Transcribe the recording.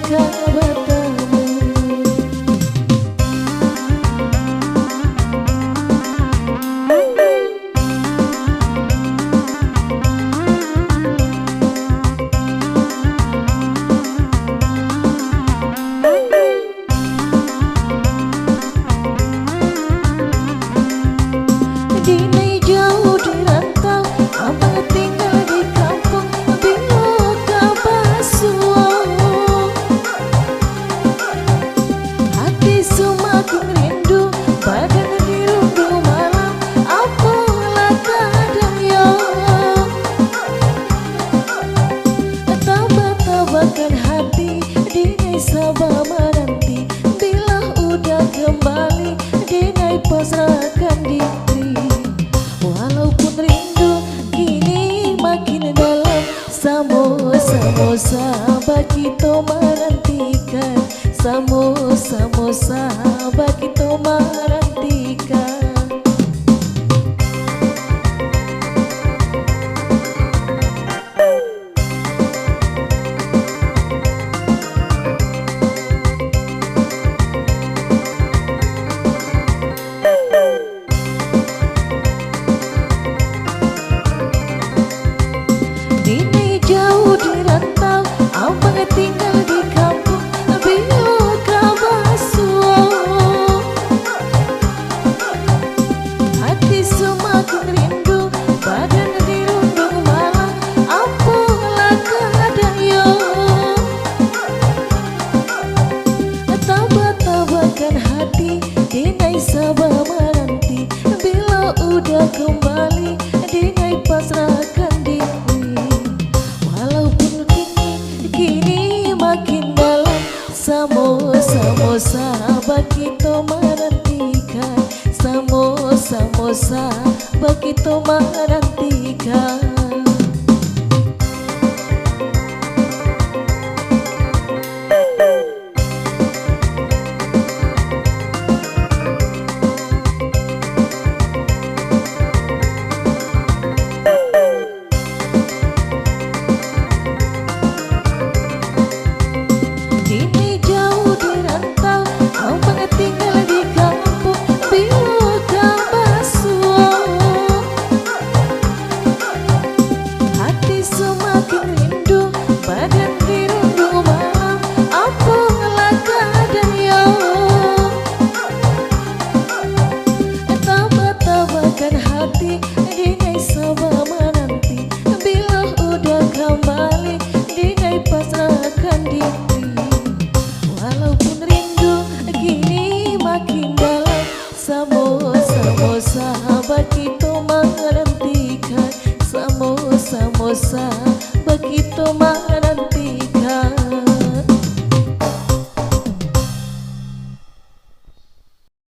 kabarmu. Dinai jauh di rantau, abang tinggal di kampung, bila kabasuh. Hati semakin rindu, badan dirundung malam, apalah kadang yo. Tabak-tabakan hati, dinai sabar menanti, bila udah kembali, dinai pasrahkan diri. Walaupun rindu kini makin dalam, Samo-samo bagi kita menantikan, Samo-samo bagi kita menantikan. Dinai jauh di rantau, abang tinggal di kampung, bila kabasuh. Hati semakin rindu, badan dirundung malam, apalah kadang yo. Tabak-tabakan hati, dinai sabar menanti, bila udah kembali, dinai pasrahkan diri. Walaupun kini makin dalam, Samo-samo kita menantikan, Samo-samo kita menantikan.